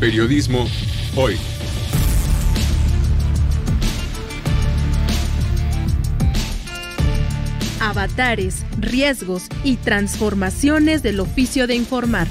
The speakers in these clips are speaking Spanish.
Periodismo hoy. Avatares, riesgos y transformaciones del oficio de informar.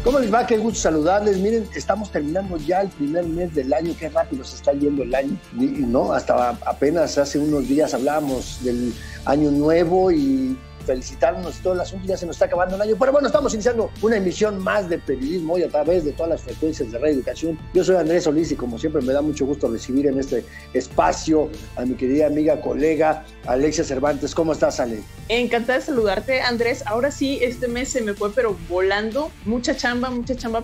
¿Cómo les va? Qué gusto saludarles. Miren, estamos terminando ya el primer mes del año. Qué rápido se está yendo el año, ¿no? Hasta apenas hace unos días hablábamos del año nuevo y felicitarnos todo el asunto, ya se nos está acabando el año, pero bueno, estamos iniciando una emisión más de periodismo hoy a través de todas las frecuencias de Radio Educación. Yo soy Andrés Solís y como siempre me da mucho gusto recibir en este espacio a mi querida amiga, colega Alexia Cervantes. ¿Cómo estás, Ale? Encantada de saludarte, Andrés. Ahora sí, este mes se me fue pero volando, mucha chamba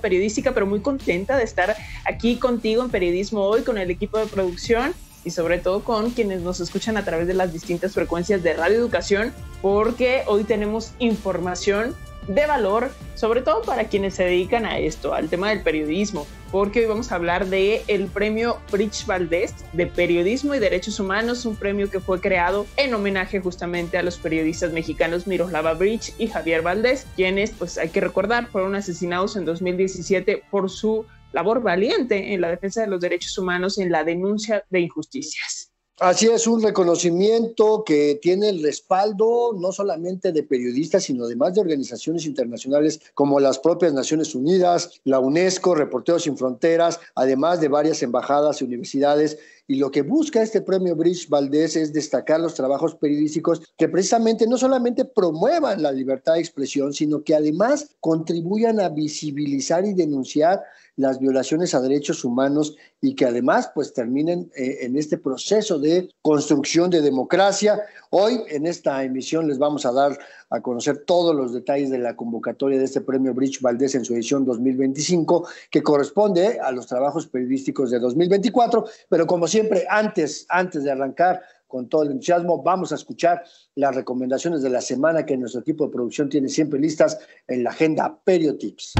periodística, pero muy contenta de estar aquí contigo en Periodismo Hoy, con el equipo de producción y sobre todo con quienes nos escuchan a través de las distintas frecuencias de Radio Educación, porque hoy tenemos información de valor, sobre todo para quienes se dedican a esto, al tema del periodismo, porque hoy vamos a hablar del premio Bridge Valdés de Periodismo y Derechos Humanos, un premio que fue creado en homenaje justamente a los periodistas mexicanos Miroslava Bridge y Javier Valdés, quienes, pues hay que recordar, fueron asesinados en 2017 por su labor valiente en la defensa de los derechos humanos, en la denuncia de injusticias. Así es, un reconocimiento que tiene el respaldo no solamente de periodistas, sino además de organizaciones internacionales como las propias Naciones Unidas, la UNESCO, Reporteros Sin Fronteras, además de varias embajadas y universidades. Y lo que busca este premio Bridge Valdés es destacar los trabajos periodísticos que precisamente no solamente promuevan la libertad de expresión, sino que además contribuyan a visibilizar y denunciar las violaciones a derechos humanos y que además pues terminen en este proceso de construcción de democracia. Hoy en esta emisión les vamos a dar a conocer todos los detalles de la convocatoria de este premio Bridge Valdés en su edición 2025, que corresponde a los trabajos periodísticos de 2024, pero como siempre, antes de arrancar con todo el entusiasmo, vamos a escuchar las recomendaciones de la semana que nuestro equipo de producción tiene siempre listas en la agenda Periotips.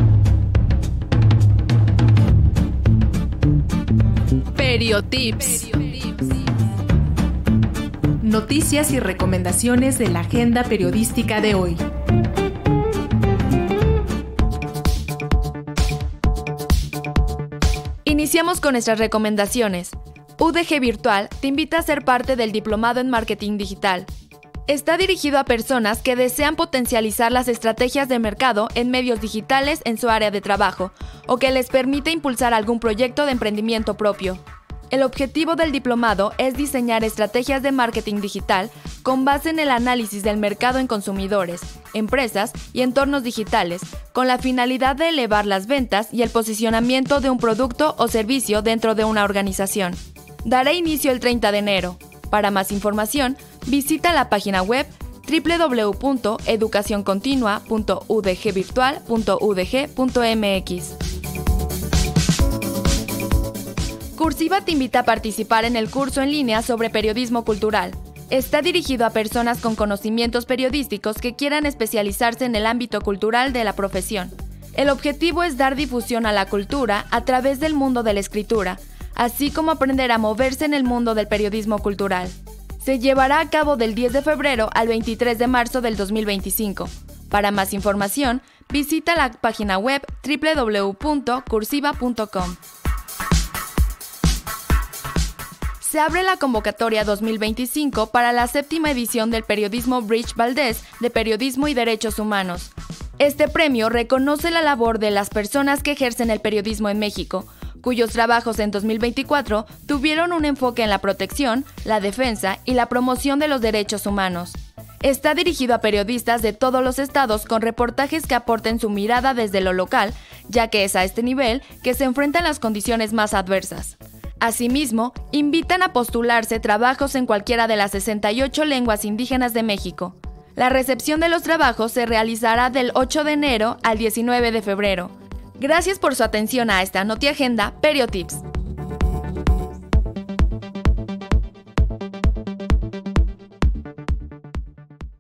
Periotips. Noticias y recomendaciones de la agenda periodística de hoy. Iniciamos con nuestras recomendaciones. UDG Virtual te invita a ser parte del Diplomado en Marketing Digital. Está dirigido a personas que desean potencializar las estrategias de mercado en medios digitales en su área de trabajo o que les permite impulsar algún proyecto de emprendimiento propio. El objetivo del diplomado es diseñar estrategias de marketing digital con base en el análisis del mercado en consumidores, empresas y entornos digitales, con la finalidad de elevar las ventas y el posicionamiento de un producto o servicio dentro de una organización. Dará inicio el 30 de enero. Para más información, visita la página web www.educacioncontinua.udgvirtual.udg.mx. Cursiva te invita a participar en el curso en línea sobre periodismo cultural. Está dirigido a personas con conocimientos periodísticos que quieran especializarse en el ámbito cultural de la profesión. El objetivo es dar difusión a la cultura a través del mundo de la escritura, así como aprender a moverse en el mundo del periodismo cultural. Se llevará a cabo del 10 de febrero al 23 de marzo del 2025. Para más información, visita la página web www.cursiva.com. Se abre la convocatoria 2025 para la 7ª edición del Periodismo Bridge Valdés de Periodismo y Derechos Humanos. Este premio reconoce la labor de las personas que ejercen el periodismo en México, cuyos trabajos en 2024 tuvieron un enfoque en la protección, la defensa y la promoción de los derechos humanos. Está dirigido a periodistas de todos los estados con reportajes que aporten su mirada desde lo local, ya que es a este nivel que se enfrentan las condiciones más adversas. Asimismo, invitan a postularse trabajos en cualquiera de las 68 lenguas indígenas de México. La recepción de los trabajos se realizará del 8 de enero al 19 de febrero. Gracias por su atención a esta NotiAgenda Periotips.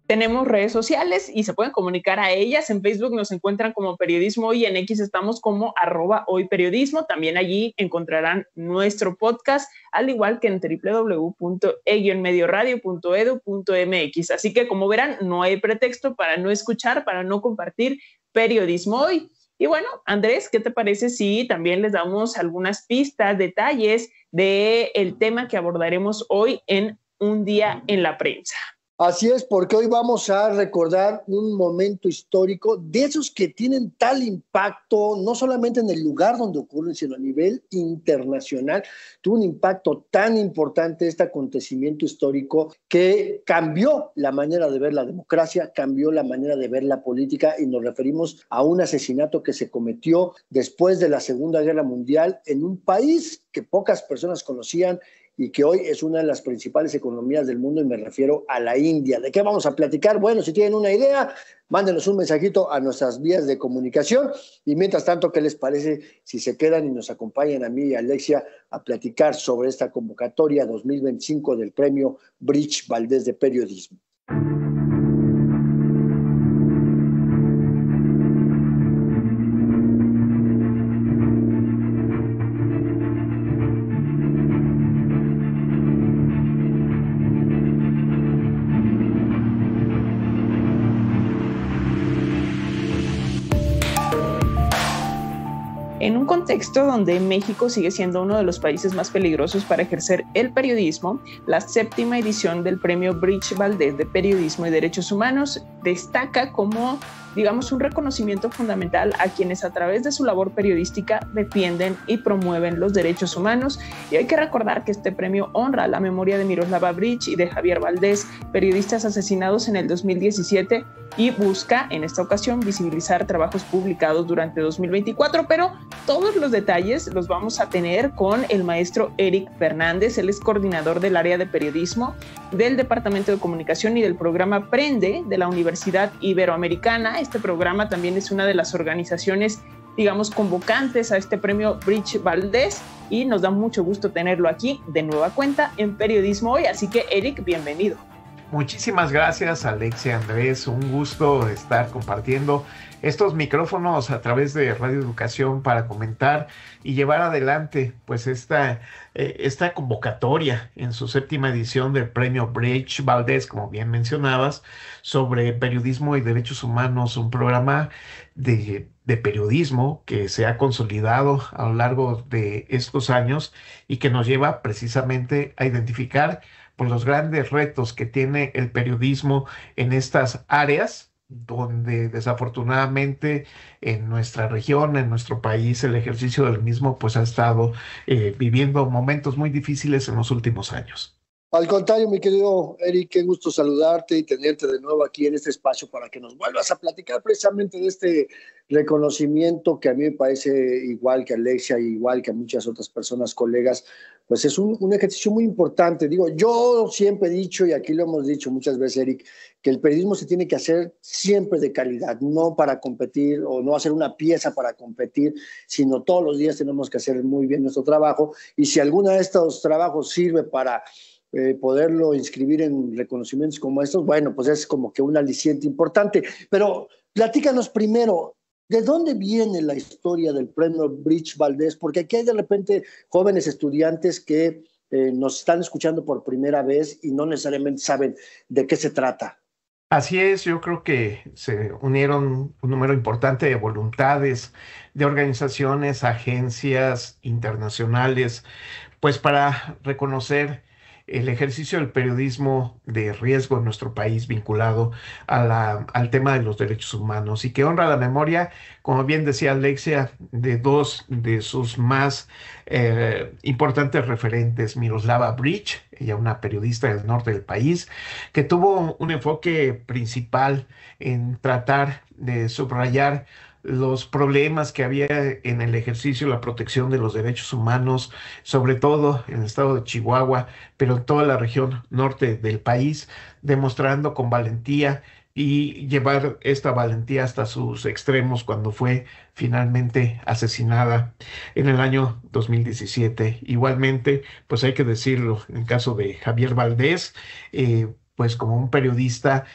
Tenemos redes sociales y se pueden comunicar a ellas. En Facebook nos encuentran como Periodismo Hoy, en X estamos como @hoyperiodismo. También allí encontrarán nuestro podcast, al igual que en www.e-medioradio.edu.mx. Así que, como verán, no hay pretexto para no escuchar, para no compartir Periodismo Hoy. Y bueno, Andrés, ¿qué te parece si también les damos algunas pistas, detalles del tema que abordaremos hoy en Un Día en la Prensa? Así es, porque hoy vamos a recordar un momento histórico de esos que tienen tal impacto, no solamente en el lugar donde ocurren, sino a nivel internacional. Tuvo un impacto tan importante este acontecimiento histórico que cambió la manera de ver la democracia, cambió la manera de ver la política, y nos referimos a un asesinato que se cometió después de la Segunda Guerra Mundial en un país que pocas personas conocían y que hoy es una de las principales economías del mundo, y me refiero a la India. ¿De qué vamos a platicar? Bueno, si tienen una idea, mándenos un mensajito a nuestras vías de comunicación, y mientras tanto, ¿qué les parece si se quedan y nos acompañan a mí y a Alexia a platicar sobre esta convocatoria 2025 del Premio Bridge Valdés de Periodismo? En un contexto donde México sigue siendo uno de los países más peligrosos para ejercer el periodismo, la 7ª edición del Premio Bridge Valdés de Periodismo y Derechos Humanos destaca como, digamos, un reconocimiento fundamental a quienes a través de su labor periodística defienden y promueven los derechos humanos. Y hay que recordar que este premio honra la memoria de Miroslava Bridge y de Javier Valdés, periodistas asesinados en el 2017, y busca en esta ocasión visibilizar trabajos publicados durante 2024, pero todos los detalles los vamos a tener con el maestro Eric Fernández. Él es coordinador del área de periodismo del Departamento de Comunicación y del programa Prende de la Universidad Iberoamericana. Este programa también es una de las organizaciones, digamos, convocantes a este premio Bridge Valdés, y nos da mucho gusto tenerlo aquí de nueva cuenta en Periodismo Hoy. Así que, Eric, bienvenido. Muchísimas gracias, Alexia, Andrés. Un gusto estar compartiendo estos micrófonos a través de Radio Educación para comentar y llevar adelante pues esta convocatoria en su 7ª edición del Premio Bridge Valdés, como bien mencionabas, sobre periodismo y derechos humanos, un programa de periodismo que se ha consolidado a lo largo de estos años y que nos lleva precisamente a identificar pues los grandes retos que tiene el periodismo en estas áreas, donde desafortunadamente en nuestra región, en nuestro país, el ejercicio del mismo pues ha estado viviendo momentos muy difíciles en los últimos años. Al contrario, mi querido Eric, qué gusto saludarte y tenerte de nuevo aquí en este espacio para que nos vuelvas a platicar precisamente de este reconocimiento que a mí me parece, igual que a Alexia, igual que a muchas otras personas, colegas, pues es un ejercicio muy importante. Digo, yo siempre he dicho, y aquí lo hemos dicho muchas veces, Eric, que el periodismo se tiene que hacer siempre de calidad, no para competir o no hacer una pieza para competir, sino todos los días tenemos que hacer muy bien nuestro trabajo, y si alguno de estos trabajos sirve para poderlo inscribir en reconocimientos como estos, bueno, pues es como que un aliciente importante. Pero platícanos primero, ¿de dónde viene la historia del Premio Bridge Valdés? Porque aquí hay de repente jóvenes estudiantes que nos están escuchando por primera vez y no necesariamente saben de qué se trata. Así es, yo creo que se unieron un número importante de voluntades, de organizaciones, agencias internacionales, pues para reconocer el ejercicio del periodismo de riesgo en nuestro país vinculado al tema de los derechos humanos, y que honra la memoria, como bien decía Alexia, de dos de sus más importantes referentes, Miroslava Bridge, ella una periodista del norte del país, que tuvo un enfoque principal en tratar de subrayar los problemas que había en el ejercicio de la protección de los derechos humanos, sobre todo en el estado de Chihuahua, pero en toda la región norte del país, demostrando con valentía y llevar esta valentía hasta sus extremos cuando fue finalmente asesinada en el año 2017. Igualmente, pues hay que decirlo, en el caso de Javier Valdés, pues como un periodista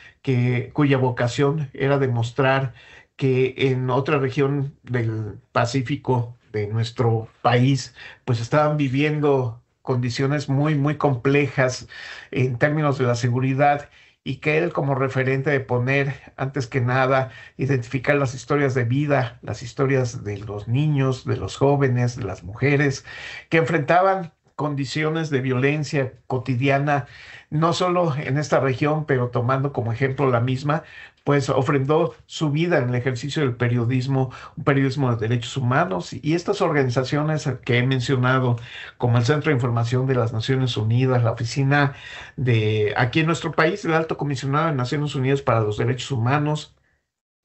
cuya vocación era demostrar que en otra región del Pacífico de nuestro país, pues estaban viviendo condiciones muy, muy complejas en términos de la seguridad y que él como referente de poner, antes que nada, identificar las historias de vida, las historias de los niños, de los jóvenes, de las mujeres, que enfrentaban condiciones de violencia cotidiana, no solo en esta región, pero tomando como ejemplo la misma, pues ofrendó su vida en el ejercicio del periodismo, un periodismo de derechos humanos, y estas organizaciones que he mencionado, como el Centro de Información de las Naciones Unidas, la oficina de aquí en nuestro país, el Alto Comisionado de Naciones Unidas para los Derechos Humanos,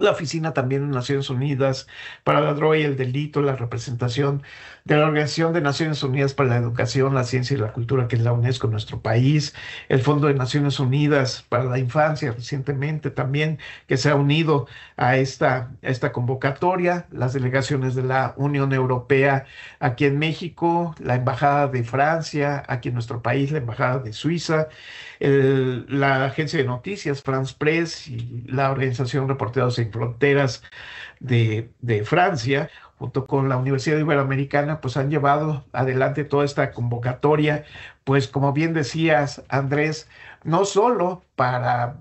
la oficina también de Naciones Unidas para la droga y el delito, la representación de la Organización de Naciones Unidas para la Educación, la Ciencia y la Cultura, que es la UNESCO en nuestro país, el Fondo de Naciones Unidas para la Infancia recientemente también, que se ha unido a esta convocatoria, las delegaciones de la Unión Europea aquí en México, la Embajada de Francia aquí en nuestro país, la Embajada de Suiza, la agencia de noticias France Press y la Organización Reporteros Sin Fronteras de Francia, junto con la Universidad Iberoamericana, pues han llevado adelante toda esta convocatoria, pues como bien decías, Andrés, no solo para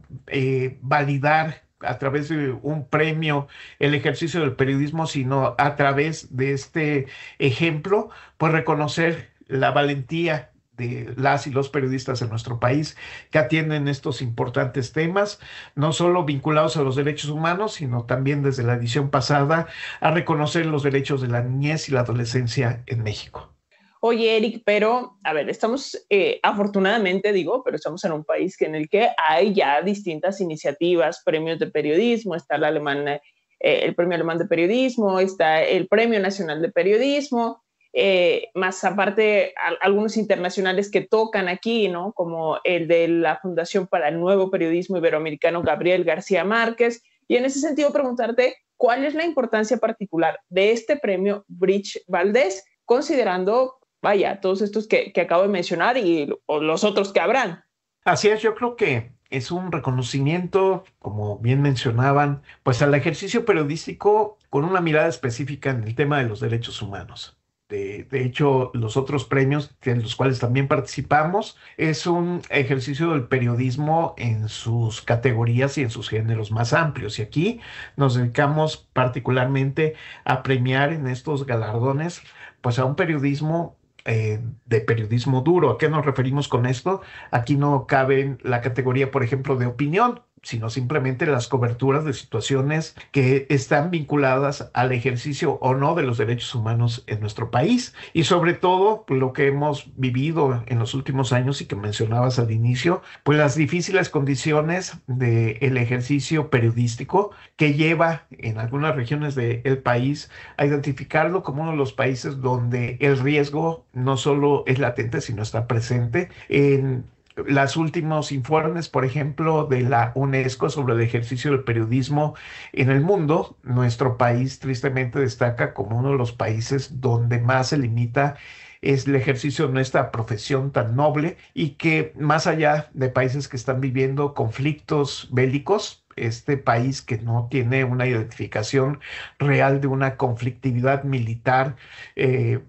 validar a través de un premio el ejercicio del periodismo, sino a través de este ejemplo, pues reconocer la valentía de las y los periodistas en nuestro país que atienden estos importantes temas, no solo vinculados a los derechos humanos, sino también desde la edición pasada a reconocer los derechos de la niñez y la adolescencia en México. Oye, Eric, pero, a ver, estamos, afortunadamente digo, pero estamos en un país en el que hay ya distintas iniciativas, premios de periodismo, está el Premio Alemán de Periodismo, está el Premio Nacional de Periodismo, más aparte algunos internacionales que tocan aquí, ¿no? Como el de la Fundación para el Nuevo Periodismo Iberoamericano, Gabriel García Márquez. Y en ese sentido preguntarte, ¿cuál es la importancia particular de este premio Bridge Valdés, considerando, vaya, todos estos que acabo de mencionar o los otros que habrán? Así es, yo creo que es un reconocimiento, como bien mencionaban, pues al ejercicio periodístico con una mirada específica en el tema de los derechos humanos. De hecho, los otros premios en los cuales también participamos es un ejercicio del periodismo en sus categorías y en sus géneros más amplios. Y aquí nos dedicamos particularmente a premiar en estos galardones, pues a un periodismo de periodismo duro. ¿A qué nos referimos con esto? Aquí no cabe la categoría, por ejemplo, de opinión, sino simplemente las coberturas de situaciones que están vinculadas al ejercicio o no de los derechos humanos en nuestro país. Y sobre todo, lo que hemos vivido en los últimos años y que mencionabas al inicio, pues las difíciles condiciones del ejercicio periodístico que lleva en algunas regiones del país a identificarlo como uno de los países donde el riesgo no solo es latente, sino está presente en los últimos informes, por ejemplo, de la UNESCO sobre el ejercicio del periodismo en el mundo. Nuestro país tristemente destaca como uno de los países donde más se limita es el ejercicio de nuestra profesión tan noble y que más allá de países que están viviendo conflictos bélicos, este país que no tiene una identificación real de una conflictividad militar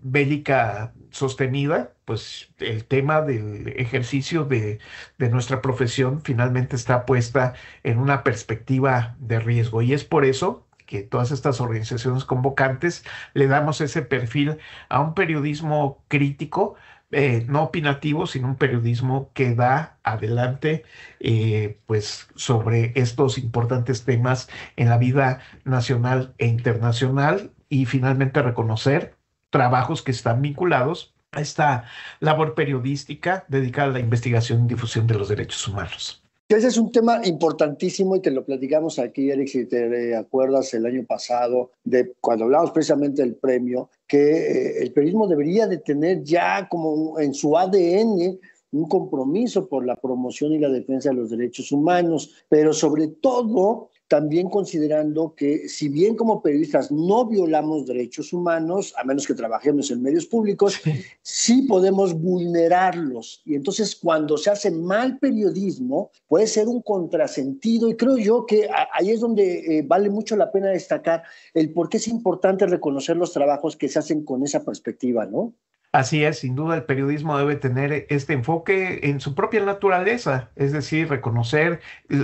bélica sostenida, pues el tema del ejercicio de nuestra profesión finalmente está puesta en una perspectiva de riesgo. Y es por eso que todas estas organizaciones convocantes le damos ese perfil a un periodismo crítico, no opinativo, sino un periodismo que da adelante pues sobre estos importantes temas en la vida nacional e internacional y finalmente reconocer trabajos que están vinculados a esta labor periodística dedicada a la investigación y difusión de los derechos humanos. Ese es un tema importantísimo y te lo platicamos aquí, Eric, si te acuerdas el año pasado, de cuando hablamos precisamente del premio, que el periodismo debería de tener ya como en su ADN un compromiso por la promoción y la defensa de los derechos humanos, pero sobre todo también considerando que si bien como periodistas no violamos derechos humanos, a menos que trabajemos en medios públicos, sí podemos vulnerarlos. Y entonces cuando se hace mal periodismo puede ser un contrasentido, y creo yo que ahí es donde vale mucho la pena destacar el por qué es importante reconocer los trabajos que se hacen con esa perspectiva, ¿no? Así es, sin duda el periodismo debe tener este enfoque en su propia naturaleza, es decir, reconocer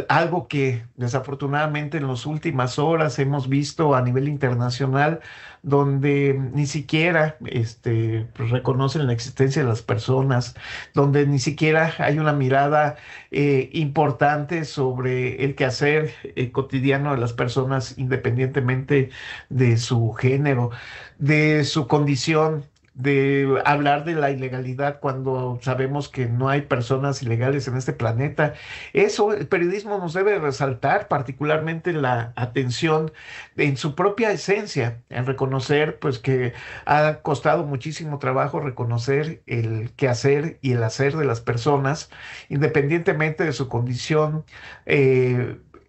algo que desafortunadamente en las últimas horas hemos visto a nivel internacional, donde ni siquiera pues, reconocen la existencia de las personas, donde ni siquiera hay una mirada importante sobre el quehacer cotidiano de las personas, independientemente de su género, de su condición, de hablar de la ilegalidad cuando sabemos que no hay personas ilegales en este planeta. Eso, el periodismo nos debe resaltar particularmente la atención en su propia esencia, en reconocer pues que ha costado muchísimo trabajo reconocer el quehacer y el hacer de las personas, independientemente de su condición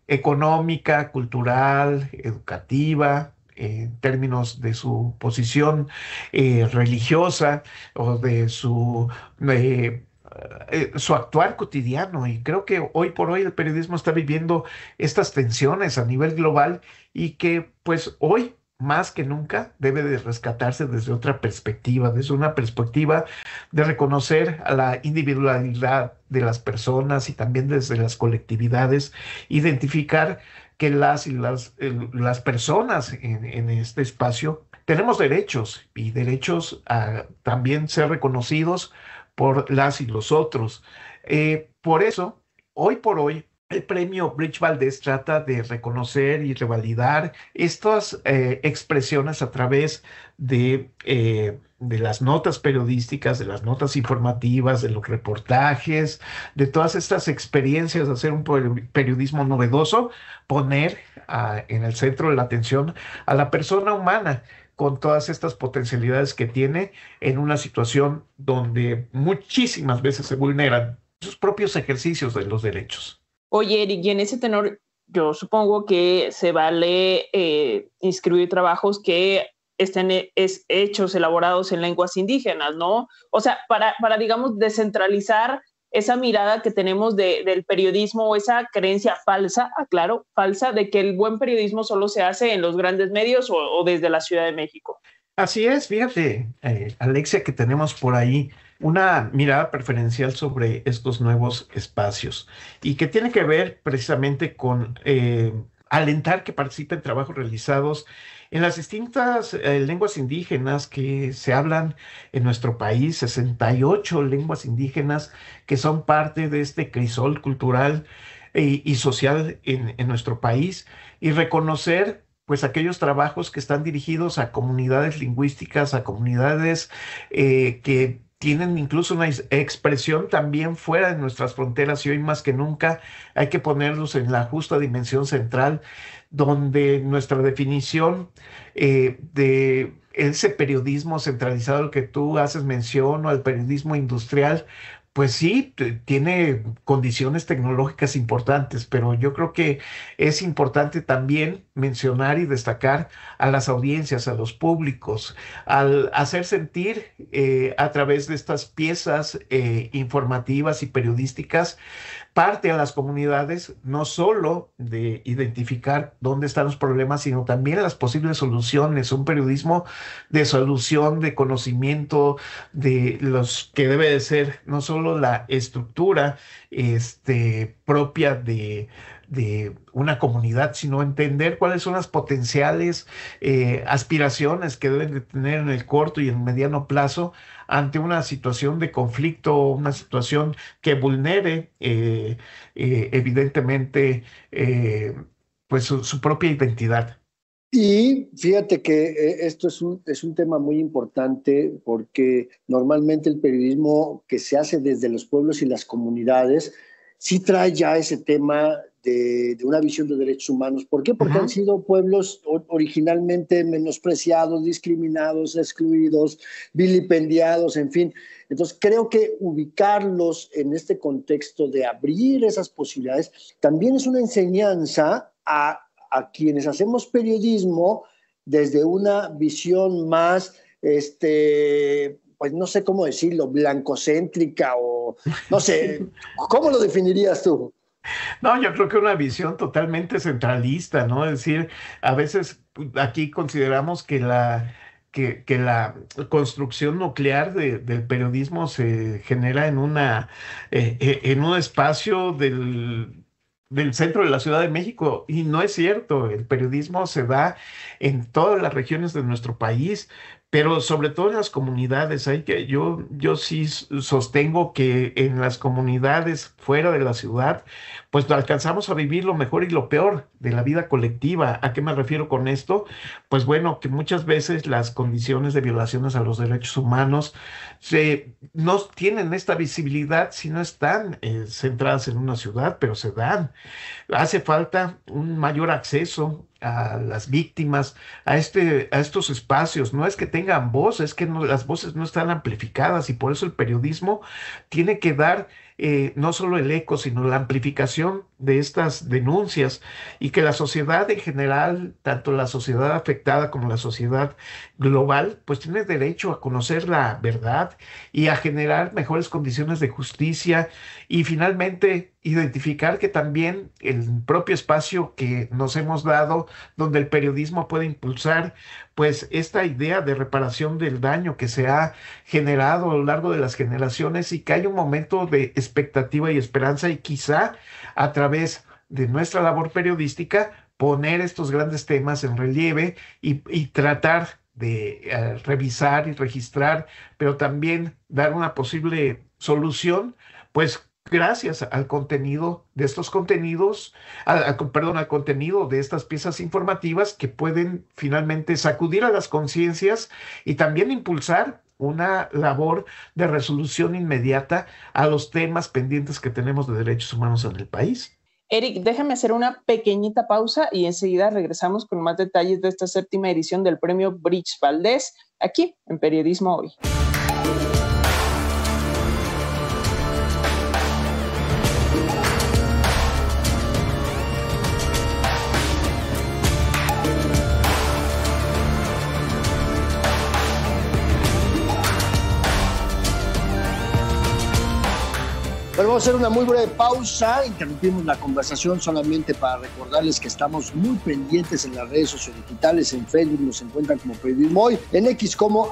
económica, cultural, educativa, en términos de su posición religiosa o de su actuar cotidiano. Y creo que hoy por hoy el periodismo está viviendo estas tensiones a nivel global y que pues hoy más que nunca debe de rescatarse desde otra perspectiva, desde una perspectiva de reconocer a la individualidad de las personas y también desde las colectividades, identificar que las personas en este espacio tenemos derechos y derechos a también ser reconocidos por las y los otros. Por eso, hoy por hoy, el premio Bridge Valdés trata de reconocer y revalidar estas expresiones a través de las notas periodísticas, de las notas informativas, de los reportajes, de todas estas experiencias de hacer un periodismo novedoso, poner en el centro de la atención a la persona humana con todas estas potencialidades que tiene en una situación donde muchísimas veces se vulneran sus propios ejercicios de los derechos. Oye, Eric, y en ese tenor, yo supongo que se vale inscribir trabajos que estén hechos, elaborados en lenguas indígenas, ¿no? O sea, para digamos, descentralizar esa mirada que tenemos del periodismo o esa creencia falsa, aclaro, falsa, de que el buen periodismo solo se hace en los grandes medios o desde la Ciudad de México. Así es, fíjate, Alexia, que tenemos por ahí una mirada preferencial sobre estos nuevos espacios y que tiene que ver precisamente con alentar que participen trabajos realizados en las distintas lenguas indígenas que se hablan en nuestro país, 68 lenguas indígenas que son parte de este crisol cultural y social en nuestro país, y reconocer pues aquellos trabajos que están dirigidos a comunidades lingüísticas, a comunidades que tienen incluso una expresión también fuera de nuestras fronteras, y hoy más que nunca hay que ponerlos en la justa dimensión central, donde nuestra definición de ese periodismo centralizado al que tú haces mención, o al periodismo industrial, pues sí, tiene condiciones tecnológicas importantes, pero yo creo que es importante también mencionar y destacar a las audiencias, a los públicos, al hacer sentir a través de estas piezas informativas y periodísticas parte a las comunidades, no solo de identificar dónde están los problemas, sino también las posibles soluciones, un periodismo de solución, de conocimiento, de los que debe de ser no solo la estructura propia de una comunidad, sino entender cuáles son las potenciales aspiraciones que deben de tener en el corto y en el mediano plazo ante una situación de conflicto, una situación que vulnere evidentemente pues su propia identidad. Y fíjate que esto es un tema muy importante, porque normalmente el periodismo que se hace desde los pueblos y las comunidades sí trae ya ese tema de una visión de derechos humanos. ¿Por qué? Porque han sido pueblos originalmente menospreciados, discriminados, excluidos, vilipendiados, en fin. Entonces creo que ubicarlos en este contexto de abrir esas posibilidades también es una enseñanza a a quienes hacemos periodismo desde una visión más, pues no sé cómo decirlo, blancocéntrica o no sé, ¿cómo lo definirías tú? No, yo creo que una visión totalmente centralista, ¿no? Es decir, a veces aquí consideramos que la construcción nuclear del periodismo se genera en en un espacio del centro de la Ciudad de México, y no es cierto. El periodismo se da en todas las regiones de nuestro país, pero sobre todo en las comunidades. Yo sí sostengo que en las comunidades fuera de la ciudad, pues alcanzamos a vivir lo mejor y lo peor de la vida colectiva. ¿A qué me refiero con esto? Pues bueno, que muchas veces las condiciones de violaciones a los derechos humanos no tienen esta visibilidad si no están centradas en una ciudad, pero se dan. Hace falta un mayor acceso a las víctimas, a estos espacios. No es que tengan voz, es que las voces no están amplificadas, y por eso el periodismo tiene que dar no solo el eco, sino la amplificación de estas denuncias, y que la sociedad en general, tanto la sociedad afectada como la sociedad global, pues tiene derecho a conocer la verdad y a generar mejores condiciones de justicia, y finalmente identificar que también el propio espacio que nos hemos dado, donde el periodismo puede impulsar pues esta idea de reparación del daño que se ha generado a lo largo de las generaciones, y que hay un momento de expectativa y esperanza, y quizá a través de nuestra labor periodística poner estos grandes temas en relieve y tratar de revisar y registrar, pero también dar una posible solución, pues gracias al contenido de estos contenidos, al contenido de estas piezas informativas, que pueden finalmente sacudir a las conciencias y también impulsar una labor de resolución inmediata a los temas pendientes que tenemos de derechos humanos en el país. Eric, déjame hacer una pequeñita pausa y enseguida regresamos con más detalles de esta 7ª edición del premio Bridge Valdés, aquí en Periodismo Hoy. Bueno, vamos a hacer una muy breve pausa. Interrumpimos la conversación solamente para recordarles que estamos muy pendientes en las redes sociodigitales. En Facebook nos encuentran como Periodismo Hoy, en X como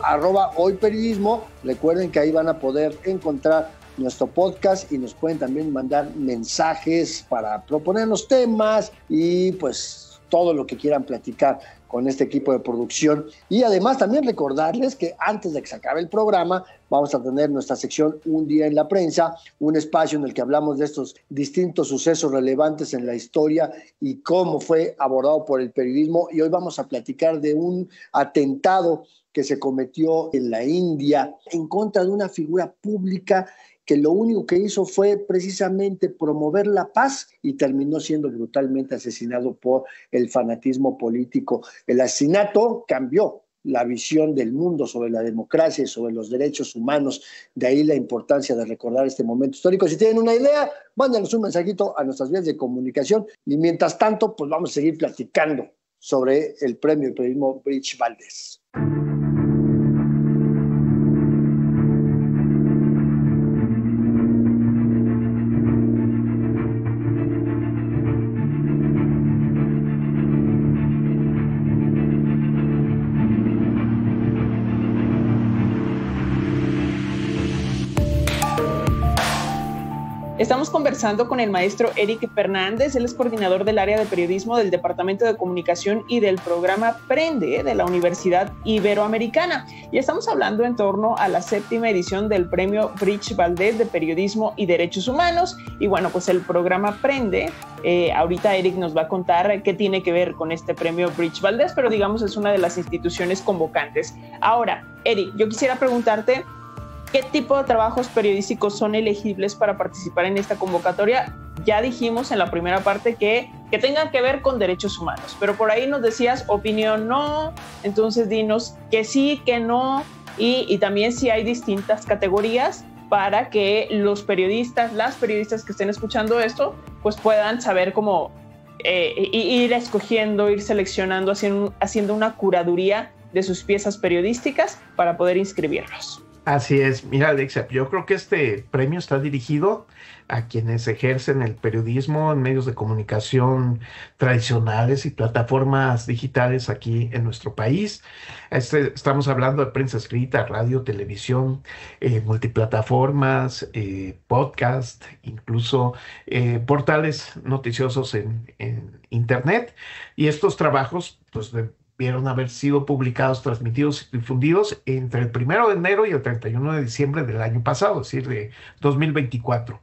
@hoyperiodismo. Recuerden que ahí van a poder encontrar nuestro podcast y nos pueden también mandar mensajes para proponernos temas y pues todo lo que quieran platicar con este equipo de producción. Y además también recordarles que antes de que se acabe el programa vamos a tener nuestra sección Un Día en la Prensa, un espacio en el que hablamos de estos distintos sucesos relevantes en la historia y cómo fue abordado por el periodismo. Y hoy vamos a platicar de un atentado que se cometió en la India en contra de una figura pública que lo único que hizo fue precisamente promover la paz y terminó siendo brutalmente asesinado por el fanatismo político. El asesinato cambió la visión del mundo sobre la democracia y sobre los derechos humanos. De ahí la importancia de recordar este momento histórico. Si tienen una idea, mándanos un mensajito a nuestras vías de comunicación y mientras tanto, pues vamos a seguir platicando sobre el premio de periodismo Bridge Valdés. Estamos conversando con el maestro Eric Fernández. Él es coordinador del área de periodismo del Departamento de Comunicación y del programa Prende de la Universidad Iberoamericana. Y estamos hablando en torno a la 7ª edición del premio Bridge Valdés de Periodismo y Derechos Humanos. Y bueno, pues el programa Prende, ahorita Eric nos va a contar qué tiene que ver con este premio Bridge Valdés, pero digamos es una de las instituciones convocantes. Ahora, Eric, yo quisiera preguntarte, ¿qué tipo de trabajos periodísticos son elegibles para participar en esta convocatoria? Ya dijimos en la primera parte que tengan que ver con derechos humanos, pero por ahí nos decías opinión no, entonces dinos que sí, que no, y también si hay distintas categorías para que los periodistas, las periodistas que estén escuchando esto, pues puedan saber cómo ir escogiendo, ir seleccionando, haciendo una curaduría de sus piezas periodísticas para poder inscribirlos. Así es. Mira, Alexia, yo creo que este premio está dirigido a quienes ejercen el periodismo en medios de comunicación tradicionales y plataformas digitales aquí en nuestro país. Estamos hablando de prensa escrita, radio, televisión, multiplataformas, podcast, incluso portales noticiosos en Internet. Y estos trabajos, pues, debieron haber sido publicados, transmitidos y difundidos entre el 1 de enero y el 31 de diciembre del año pasado, es decir, de 2024.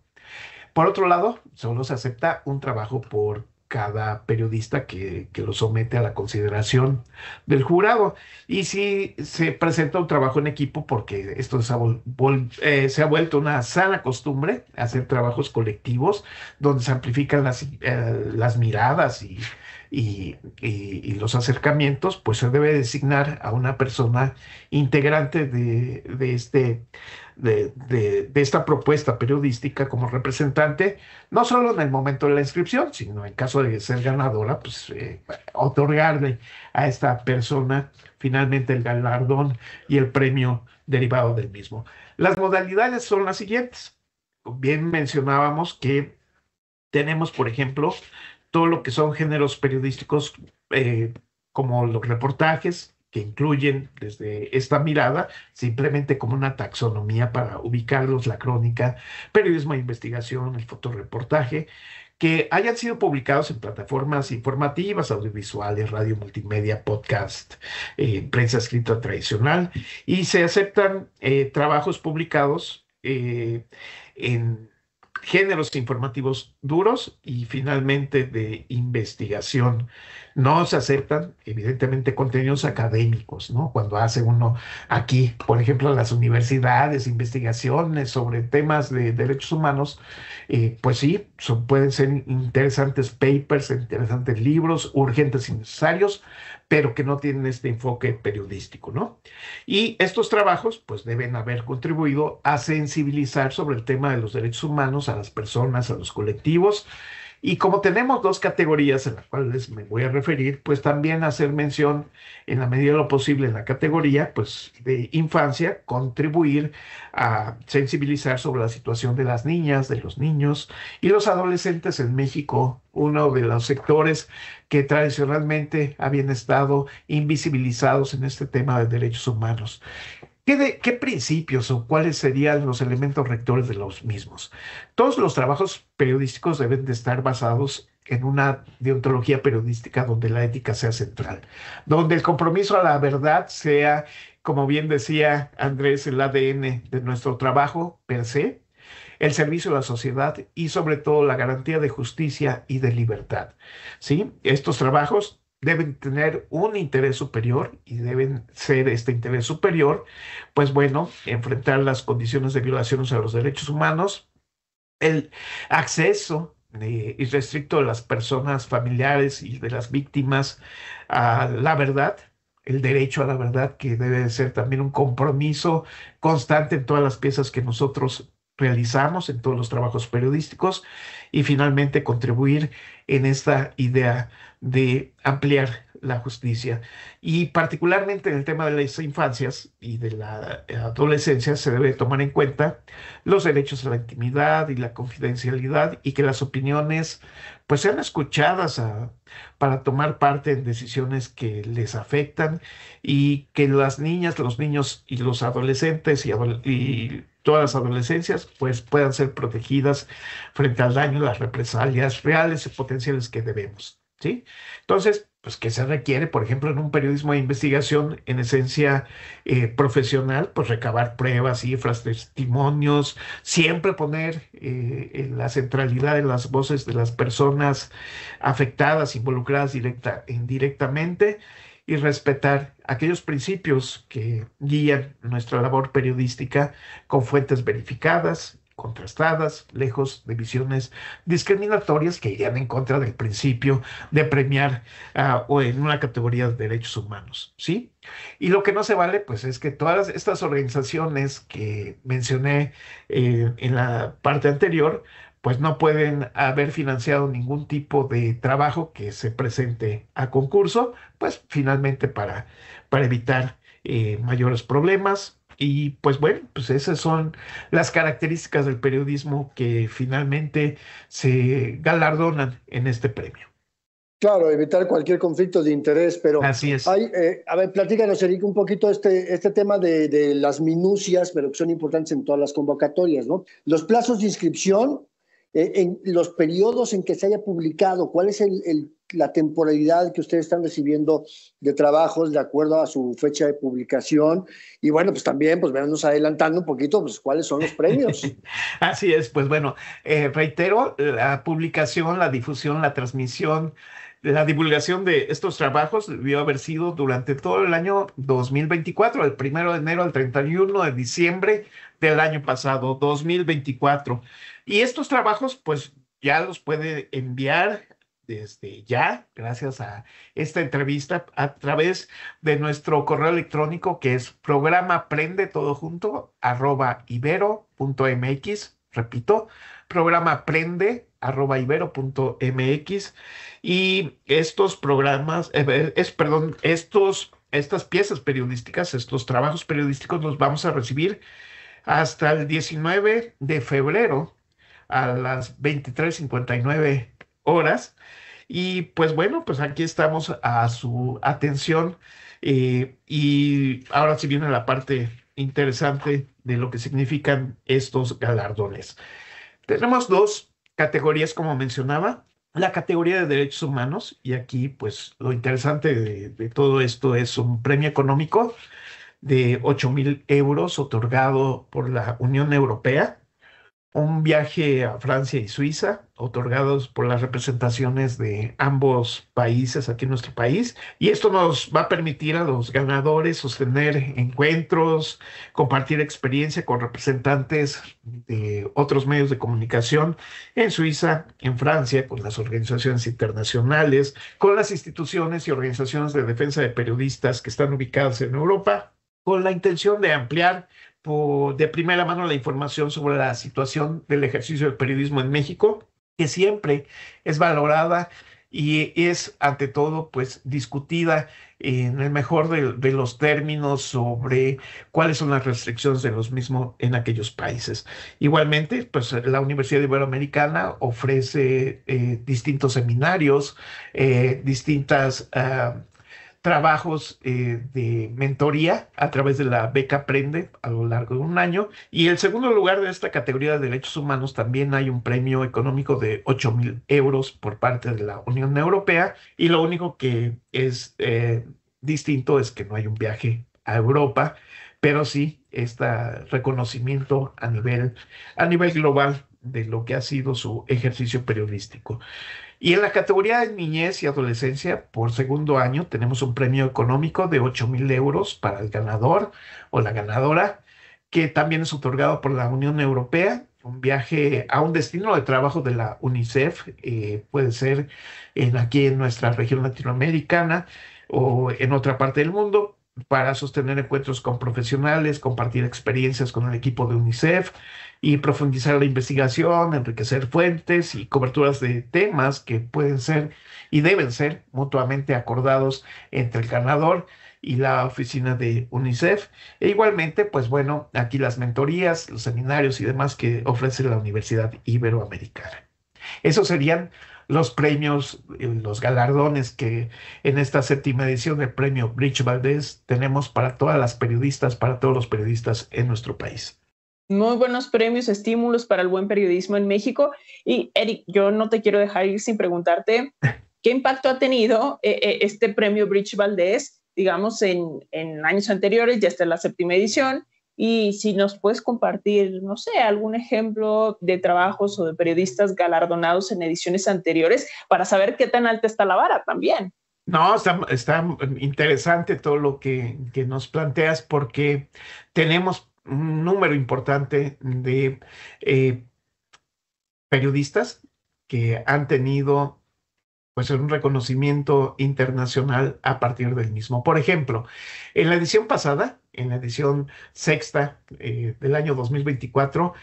Por otro lado, solo se acepta un trabajo por cada periodista que lo somete a la consideración del jurado. Y si se presenta un trabajo en equipo, porque esto se ha vuelto una sana costumbre, hacer trabajos colectivos, donde se amplifican las miradas y los acercamientos, pues se debe designar a una persona integrante de esta propuesta periodística como representante, no solo en el momento de la inscripción, sino en caso de ser ganadora, pues otorgarle a esta persona finalmente el galardón y el premio derivado del mismo. Las modalidades son las siguientes. Bien mencionábamos que tenemos, por ejemplo, todo lo que son géneros periodísticos como los reportajes, que incluyen desde esta mirada, simplemente como una taxonomía para ubicarlos, la crónica, periodismo de investigación, el fotoreportaje, que hayan sido publicados en plataformas informativas, audiovisuales, radio, multimedia, podcast, prensa escrita tradicional, y se aceptan trabajos publicados en géneros informativos duros y finalmente de investigación. No se aceptan, evidentemente, contenidos académicos, ¿no? Cuando hace uno aquí, por ejemplo, en las universidades, investigaciones sobre temas de derechos humanos, pues sí, pueden ser interesantes papers, interesantes libros, urgentes y necesarios, pero que no tienen este enfoque periodístico, ¿no? Y estos trabajos, pues, deben haber contribuido a sensibilizar sobre el tema de los derechos humanos a las personas, a los colectivos. Y como tenemos dos categorías en las cuales me voy a referir, pues también hacer mención en la medida de lo posible en la categoría, pues, de infancia, contribuir a sensibilizar sobre la situación de las niñas, de los niños y los adolescentes en México, uno de los sectores que tradicionalmente habían estado invisibilizados en este tema de derechos humanos. ¿Qué principios o cuáles serían los elementos rectores de los mismos? Todos los trabajos periodísticos deben de estar basados en una deontología periodística donde la ética sea central, donde el compromiso a la verdad sea, como bien decía Andrés, el ADN de nuestro trabajo per se, el servicio a la sociedad y sobre todo la garantía de justicia y de libertad. ¿Sí? Estos trabajos deben tener un interés superior y deben ser este interés superior, pues bueno, enfrentar las condiciones de violaciones a los derechos humanos, el acceso irrestricto de las personas familiares y de las víctimas a la verdad, el derecho a la verdad, que debe ser también un compromiso constante en todas las piezas que nosotros realizamos, en todos los trabajos periodísticos, y finalmente contribuir en esta idea de ampliar la justicia. Y particularmente en el tema de las infancias y de la adolescencia se debe tomar en cuenta los derechos a la intimidad y la confidencialidad, y que las opiniones pues sean escuchadas para tomar parte en decisiones que les afectan, y que las niñas, los niños y los adolescentes y todas las adolescencias pues puedan ser protegidas frente al daño, las represalias reales y potenciales que debemos, ¿sí? Entonces, pues, ¿qué se requiere? Por ejemplo, en un periodismo de investigación, en esencia profesional, pues recabar pruebas, cifras, testimonios, siempre poner en la centralidad de las voces de las personas afectadas, involucradas indirectamente, y respetar aquellos principios que guían nuestra labor periodística, con fuentes verificadas, contrastadas, lejos de visiones discriminatorias que irían en contra del principio de premiar o en una categoría de derechos humanos, ¿sí? Y lo que no se vale, pues, es que todas estas organizaciones que mencioné en la parte anterior, pues no pueden haber financiado ningún tipo de trabajo que se presente a concurso, pues finalmente para evitar mayores problemas. Y pues bueno, pues esas son las características del periodismo que finalmente se galardonan en este premio. Claro, evitar cualquier conflicto de interés, pero Así es. a ver, platícanos, Eric, un poquito este tema de las minucias, pero que son importantes en todas las convocatorias, ¿no? Los plazos de inscripción, en los periodos en que se haya publicado, ¿cuál es la temporalidad que ustedes están recibiendo de trabajos de acuerdo a su fecha de publicación? Y bueno, pues también, pues vernos adelantando un poquito, pues cuáles son los premios. Así es, pues bueno, reitero, la publicación, la difusión, la transmisión, la divulgación de estos trabajos debió haber sido durante todo el año 2024, del 1 de enero al 31 de diciembre del año pasado, 2024. Y estos trabajos, pues ya los puede enviar desde ya, gracias a esta entrevista, a través de nuestro correo electrónico, que es programaprende todo junto, @ibero.mx. Repito, programaprende@ibero.mx. Y estos programas, estas piezas periodísticas, estos trabajos periodísticos los vamos a recibir hasta el 19 de febrero a las 23:59 horas. Y pues bueno, pues aquí estamos a su atención. Y ahora sí viene la parte interesante de lo que significan estos galardones. Tenemos dos categorías, como mencionaba. La categoría de derechos humanos, y aquí pues lo interesante de todo esto es un premio económico de 8,000 euros otorgado por la Unión Europea, un viaje a Francia y Suiza, otorgados por las representaciones de ambos países aquí en nuestro país. Y esto nos va a permitir a los ganadores sostener encuentros, compartir experiencia con representantes de otros medios de comunicación en Suiza, en Francia, con las organizaciones internacionales, con las instituciones y organizaciones de defensa de periodistas que están ubicadas en Europa, con la intención de ampliar de primera mano la información sobre la situación del ejercicio del periodismo en México, que siempre es valorada y es, ante todo, pues discutida en el mejor de los términos sobre cuáles son las restricciones de los mismos en aquellos países. Igualmente, pues la Universidad Iberoamericana ofrece distintos seminarios, distintas trabajos de mentoría a través de la beca Aprende a lo largo de un año. Y en segundo lugar de esta categoría de derechos humanos también hay un premio económico de 8,000 euros por parte de la Unión Europea. Y lo único que es distinto es que no hay un viaje a Europa, pero sí este reconocimiento a nivel global de lo que ha sido su ejercicio periodístico. Y en la categoría de niñez y adolescencia, por segundo año, tenemos un premio económico de 8,000 euros para el ganador o la ganadora, que también es otorgado por la Unión Europea. Un viaje a un destino de trabajo de la UNICEF, puede ser aquí en nuestra región latinoamericana o en otra parte del mundo, para sostener encuentros con profesionales, compartir experiencias con el equipo de UNICEF y profundizar la investigación, enriquecer fuentes y coberturas de temas que pueden ser y deben ser mutuamente acordados entre el ganador y la oficina de UNICEF. E igualmente, pues bueno, aquí las mentorías, los seminarios y demás que ofrece la Universidad Iberoamericana. Esos serían los premios, los galardones que en esta 7ª edición del premio Bridge Valdés tenemos para todas las periodistas, para todos los periodistas en nuestro país. Muy buenos premios, estímulos para el buen periodismo en México. Y Eric, yo no te quiero dejar ir sin preguntarte qué impacto ha tenido este premio Bridge Valdés, digamos, en años anteriores, ya está en la 7ª edición. Y si nos puedes compartir, no sé, algún ejemplo de trabajos o de periodistas galardonados en ediciones anteriores para saber qué tan alta está la vara también. No, está interesante todo lo que nos planteas, porque tenemos un número importante de periodistas que han tenido pues un reconocimiento internacional a partir del mismo. Por ejemplo, en la edición pasada, en la edición 6ª del año 2024,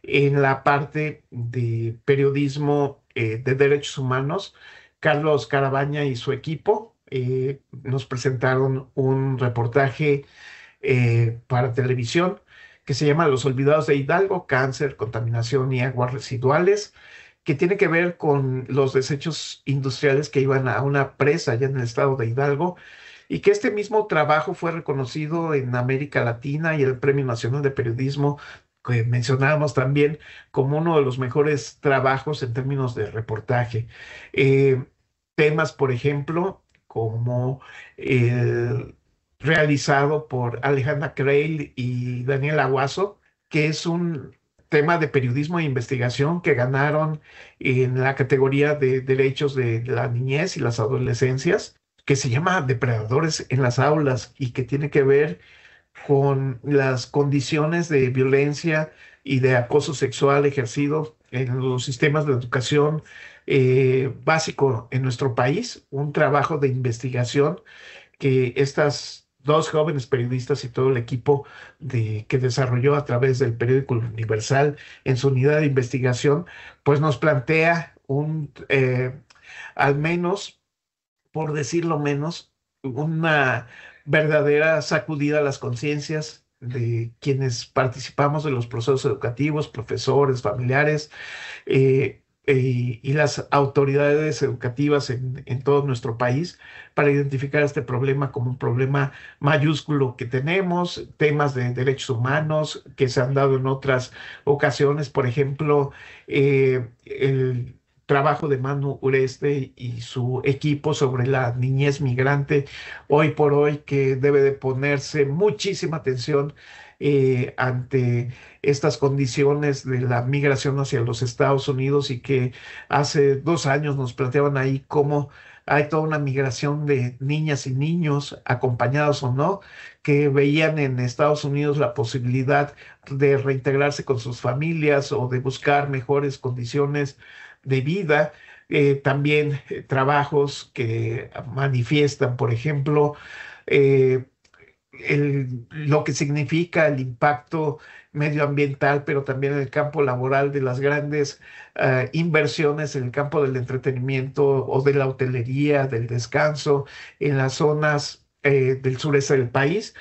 En la parte de periodismo de derechos humanos, Carlos Carabaña y su equipo nos presentaron un reportaje para televisión que se llama Los Olvidados de Hidalgo, Cáncer, Contaminación y Aguas Residuales, que tiene que ver con los desechos industriales que iban a una presa allá en el estado de Hidalgo, y que este mismo trabajo fue reconocido en América Latina y el Premio Nacional de Periodismo, que mencionábamos también, como uno de los mejores trabajos en términos de reportaje. Eh, Temas, por ejemplo, como el realizado por Alejandra Creil y Daniel Aguaso, que es un tema de periodismo e investigación que ganaron en la categoría de derechos de la niñez y las adolescencias, que se llama Depredadores en las aulas y que tiene que ver con las condiciones de violencia y de acoso sexual ejercido en los sistemas de educación básico en nuestro país, un trabajo de investigación que estas dos jóvenes periodistas y todo el equipo que desarrolló a través del periódico Universal en su unidad de investigación, pues nos plantea al menos, por decirlo menos, una verdadera sacudida a las conciencias de quienes participamos de los procesos educativos, profesores, familiares, y las autoridades educativas en todo nuestro país, para identificar este problema como un problema mayúsculo que tenemos, temas de derechos humanos que se han dado en otras ocasiones, por ejemplo, el trabajo de Manu Ureste y su equipo sobre la niñez migrante, hoy por hoy, que debe de ponerse muchísima atención ante estas condiciones de la migración hacia los Estados Unidos, y que hace 2 años nos planteaban ahí cómo hay toda una migración de niñas y niños, acompañados o no, que veían en Estados Unidos la posibilidad de reintegrarse con sus familias o de buscar mejores condiciones de vida. También trabajos que manifiestan, por ejemplo, eh, lo que significa el impacto medioambiental, pero también en el campo laboral de las grandes inversiones en el campo del entretenimiento o de la hotelería, del descanso, en las zonas del sureste del país.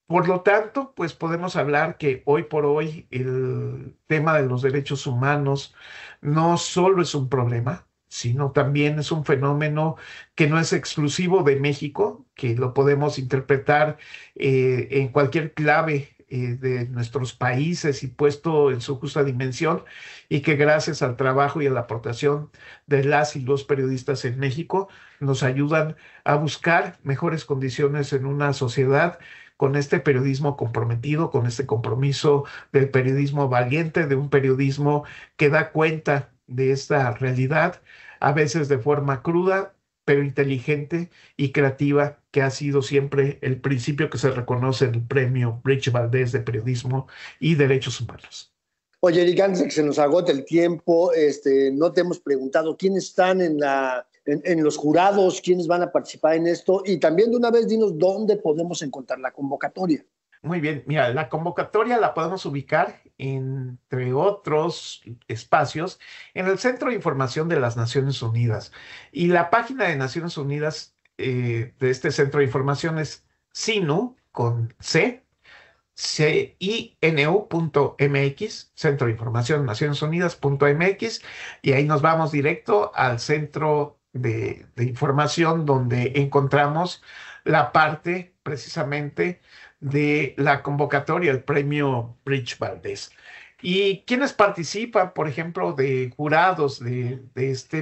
Por lo tanto, pues podemos hablar que hoy por hoy el tema de los derechos humanos no solo es un problema, sino también es un fenómeno que no es exclusivo de México, que lo podemos interpretar en cualquier clave de nuestros países y puesto en su justa dimensión, y que gracias al trabajo y a la aportación de las y los periodistas en México nos ayudan a buscar mejores condiciones en una sociedad con este periodismo comprometido, con este compromiso del periodismo valiente, de un periodismo que da cuenta de esta realidad, a veces de forma cruda, pero inteligente y creativa, que ha sido siempre el principio que se reconoce en el premio Rich Valdés de Periodismo y Derechos Humanos. Oye, Eric, antes de que se nos agote el tiempo, no te hemos preguntado quiénes están en los jurados, quiénes van a participar en esto, y también de una vez dinos dónde podemos encontrar la convocatoria. Muy bien, mira, la convocatoria la podemos ubicar, entre otros espacios, en el Centro de Información de las Naciones Unidas. Y la página de Naciones Unidas de este Centro de Información es CINU, con C, CINU.mx, Centro de Información Naciones Unidas.mx, y ahí nos vamos directo al centro de información, donde encontramos la parte precisamente de la convocatoria, el premio Rich Valdés. ¿Y quiénes participan? Por ejemplo, de jurados,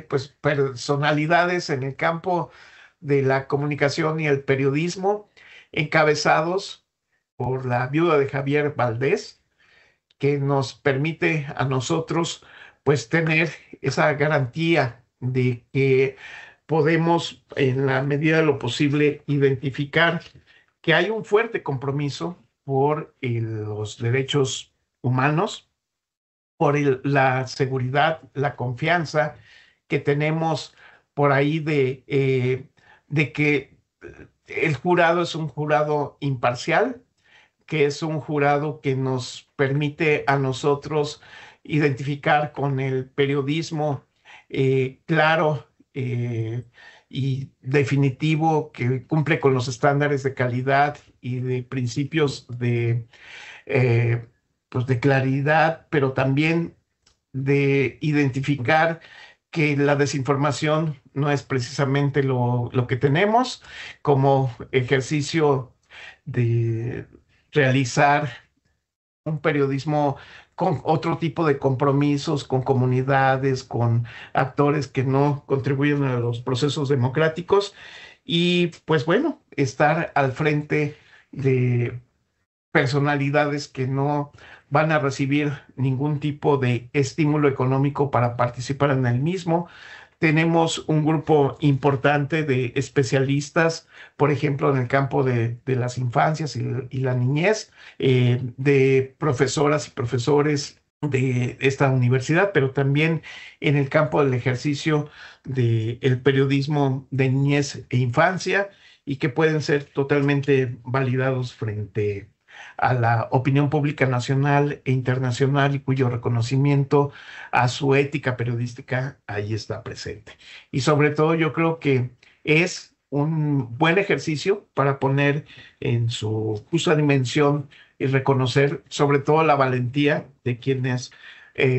pues personalidades en el campo de la comunicación y el periodismo, encabezados por la viuda de Javier Valdés, que nos permite a nosotros pues tener esa garantía de que podemos, en la medida de lo posible, identificar que hay un fuerte compromiso por los derechos humanos, por la seguridad, la confianza que tenemos por ahí de que el jurado es un jurado imparcial, que es un jurado que nos permite a nosotros identificar con el periodismo claro y definitivo, que cumple con los estándares de calidad y de principios pues de claridad, pero también de identificar que la desinformación no es precisamente lo que tenemos, como ejercicio de realizar un periodismo con otro tipo de compromisos, con comunidades, con actores que no contribuyen a los procesos democráticos y pues bueno, estar al frente de personalidades que no van a recibir ningún tipo de estímulo económico para participar en el mismo. Tenemos un grupo importante de especialistas, por ejemplo, en el campo de las infancias y la niñez, de profesoras y profesores de esta universidad, pero también en el campo del ejercicio del periodismo de niñez e infancia y que pueden ser totalmente validados frente a la opinión pública nacional e internacional y cuyo reconocimiento a su ética periodística ahí está presente. Y sobre todo yo creo que es un buen ejercicio para poner en su justa dimensión y reconocer sobre todo la valentía de quienes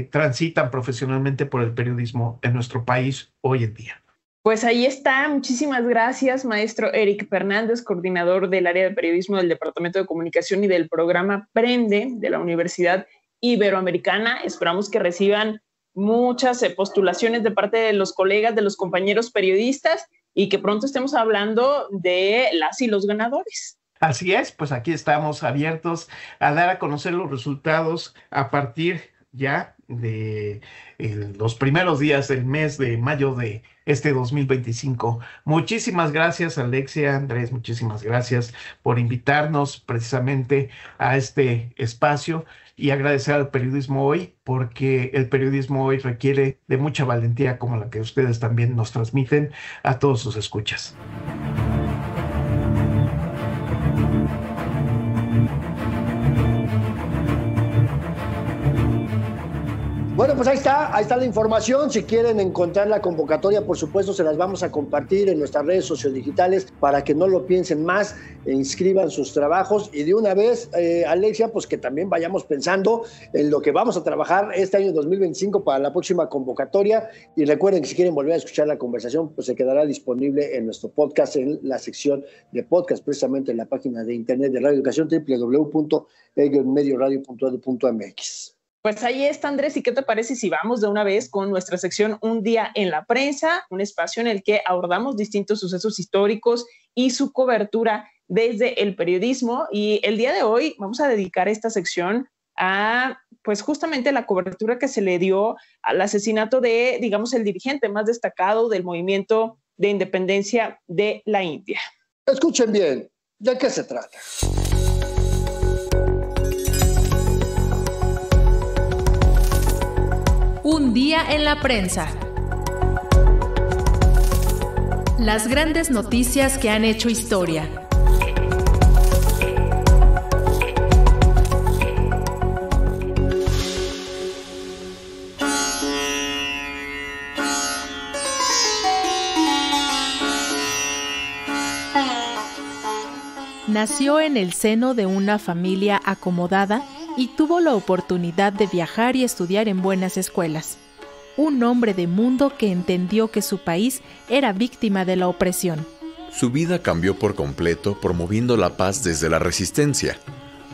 transitan profesionalmente por el periodismo en nuestro país hoy en día. Pues ahí está. Muchísimas gracias, maestro Eric Fernández, coordinador del área de periodismo del Departamento de Comunicación y del programa Prende de la Universidad Iberoamericana. Esperamos que reciban muchas postulaciones de parte de los colegas, de los compañeros periodistas y que pronto estemos hablando de las y los ganadores. Así es, pues aquí estamos abiertos a dar a conocer los resultados a partir ya de los primeros días del mes de mayo de este 2025. Muchísimas gracias, Alexia, Andrés, muchísimas gracias por invitarnos precisamente a este espacio y agradecer al Periodismo Hoy, porque el periodismo hoy requiere de mucha valentía como la que ustedes también nos transmiten a todos sus escuchas. Bueno, pues ahí está la información. Si quieren encontrar la convocatoria, por supuesto, se las vamos a compartir en nuestras redes sociodigitales para que no lo piensen más e inscriban sus trabajos. Y de una vez, Alexia, pues que también vayamos pensando en lo que vamos a trabajar este año 2025 para la próxima convocatoria. Y recuerden que si quieren volver a escuchar la conversación, pues se quedará disponible en nuestro podcast, en la sección de podcast, precisamente en la página de internet de Radio Educación, www.medioradio.edu.mx. Pues ahí está, Andrés, ¿y qué te parece si vamos de una vez con nuestra sección Un Día en la Prensa, un espacio en el que abordamos distintos sucesos históricos y su cobertura desde el periodismo? Y el día de hoy vamos a dedicar esta sección a, pues justamente la cobertura que se le dio al asesinato de, digamos, el dirigente más destacado del movimiento de independencia de la India. Escuchen bien, ¿de qué se trata? Un día en la prensa. Las grandes noticias que han hecho historia. Nació en el seno de una familia acomodada y tuvo la oportunidad de viajar y estudiar en buenas escuelas. Un hombre de mundo que entendió que su país era víctima de la opresión. Su vida cambió por completo promoviendo la paz desde la resistencia.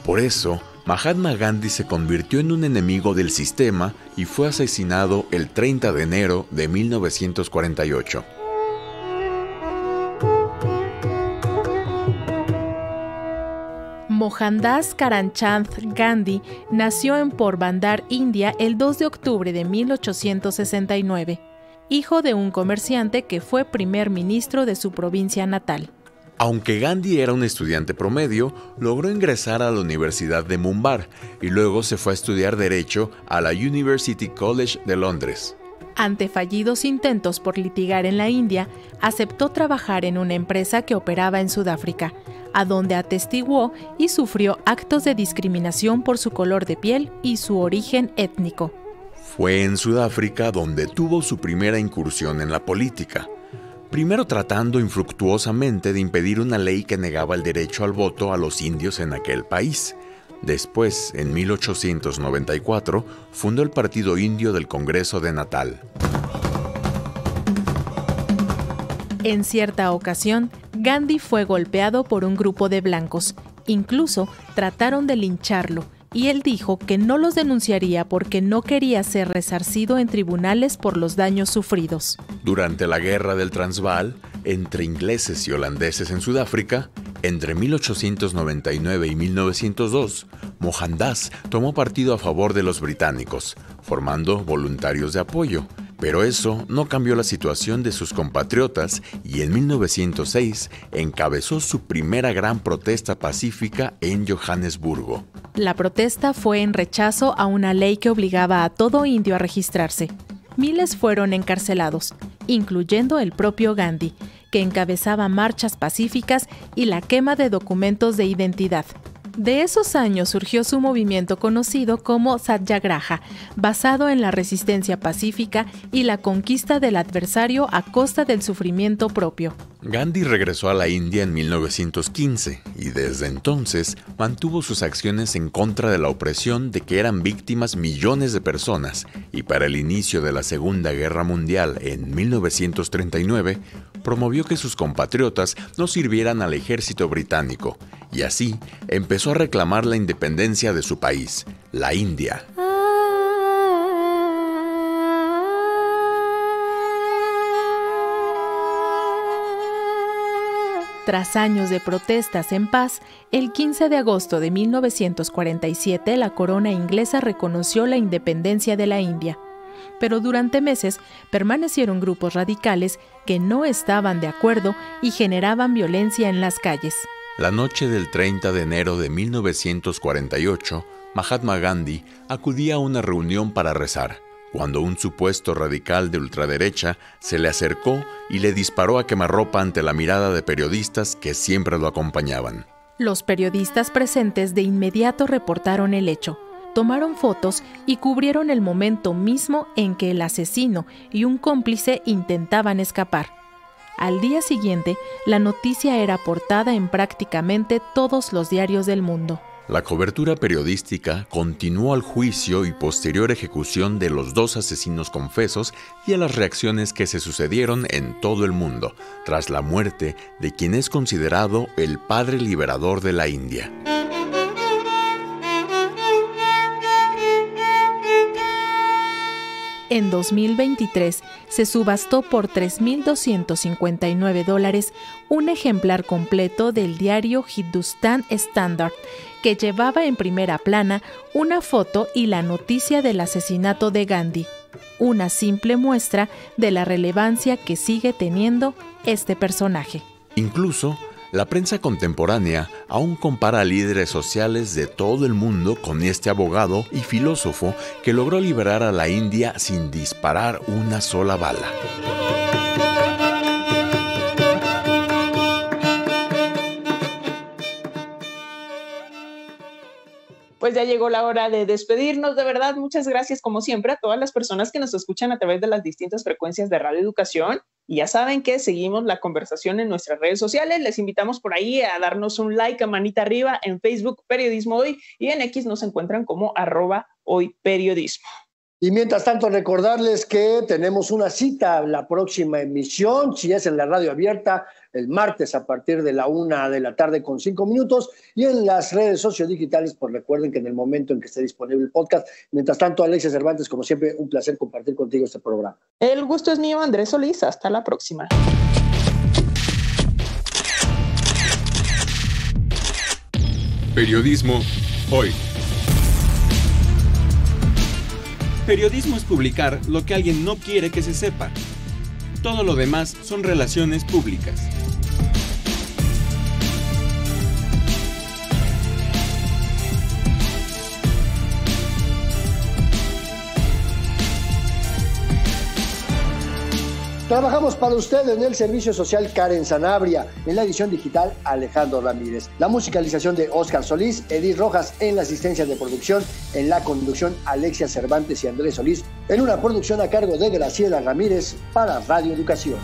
Por eso, Mahatma Gandhi se convirtió en un enemigo del sistema y fue asesinado el 30 de enero de 1948. Mohandas Karamchand Gandhi nació en Porbandar, India, el 2 de octubre de 1869, hijo de un comerciante que fue primer ministro de su provincia natal. Aunque Gandhi era un estudiante promedio, logró ingresar a la Universidad de Mumbai y luego se fue a estudiar Derecho a la University College de Londres. Ante fallidos intentos por litigar en la India, aceptó trabajar en una empresa que operaba en Sudáfrica, a donde atestiguó y sufrió actos de discriminación por su color de piel y su origen étnico. Fue en Sudáfrica donde tuvo su primera incursión en la política, primero tratando infructuosamente de impedir una ley que negaba el derecho al voto a los indios en aquel país. Después, en 1894, fundó el Partido Indio del Congreso de Natal. En cierta ocasión, Gandhi fue golpeado por un grupo de blancos. Incluso trataron de lincharlo, y él dijo que no los denunciaría porque no quería ser resarcido en tribunales por los daños sufridos. Durante la Guerra del Transvaal, entre ingleses y holandeses en Sudáfrica, entre 1899 y 1902, Mohandas tomó partido a favor de los británicos, formando voluntarios de apoyo. Pero eso no cambió la situación de sus compatriotas y en 1906 encabezó su primera gran protesta pacífica en Johannesburgo. La protesta fue en rechazo a una ley que obligaba a todo indio a registrarse. Miles fueron encarcelados, incluyendo el propio Gandhi, que encabezaba marchas pacíficas y la quema de documentos de identidad. De esos años surgió su movimiento conocido como Satyagraha, basado en la resistencia pacífica y la conquista del adversario a costa del sufrimiento propio. Gandhi regresó a la India en 1915 y desde entonces mantuvo sus acciones en contra de la opresión de que eran víctimas millones de personas, y para el inicio de la Segunda Guerra Mundial en 1939 promovió que sus compatriotas no sirvieran al ejército británico y así empezó a reclamar la independencia de su país, la India. Tras años de protestas en paz, el 15 de agosto de 1947 la corona inglesa reconoció la independencia de la India. Pero durante meses permanecieron grupos radicales que no estaban de acuerdo y generaban violencia en las calles. La noche del 30 de enero de 1948, Mahatma Gandhi acudía a una reunión para rezar, cuando un supuesto radical de ultraderecha se le acercó y le disparó a quemarropa ante la mirada de periodistas que siempre lo acompañaban. Los periodistas presentes de inmediato reportaron el hecho, tomaron fotos y cubrieron el momento mismo en que el asesino y un cómplice intentaban escapar. Al día siguiente, la noticia era portada en prácticamente todos los diarios del mundo. La cobertura periodística continuó al juicio y posterior ejecución de los dos asesinos confesos y a las reacciones que se sucedieron en todo el mundo, tras la muerte de quien es considerado el padre liberador de la India. En 2023 se subastó por $3,259 un ejemplar completo del diario Hindustan Standard, que llevaba en primera plana una foto y la noticia del asesinato de Gandhi, una simple muestra de la relevancia que sigue teniendo este personaje. Incluso, la prensa contemporánea aún compara a líderes sociales de todo el mundo con este abogado y filósofo que logró liberar a la India sin disparar una sola bala. Pues ya llegó la hora de despedirnos. De verdad, muchas gracias como siempre a todas las personas que nos escuchan a través de las distintas frecuencias de Radio Educación. Y ya saben que seguimos la conversación en nuestras redes sociales. Les invitamos por ahí a darnos un like, a manita arriba, en Facebook Periodismo Hoy, y en X nos encuentran como @hoyperiodismo. Y mientras tanto, recordarles que tenemos una cita, la próxima emisión, si es en la radio abierta, el martes a partir de la 1:05 p.m, y en las redes sociodigitales, pues recuerden que en el momento en que esté disponible el podcast. Mientras tanto, Alexia Cervantes, como siempre, un placer compartir contigo este programa. El gusto es mío, Andrés Solís. Hasta la próxima. Periodismo Hoy. Periodismo es publicar lo que alguien no quiere que se sepa. Todo lo demás son relaciones públicas. Trabajamos para usted en el servicio social Karen Sanabria, en la edición digital Alejandro Ramírez, la musicalización de Oscar Solís, Edith Rojas en la asistencia de producción, en la conducción Alexia Cervantes y Andrés Solís, en una producción a cargo de Graciela Ramírez para Radio Educación.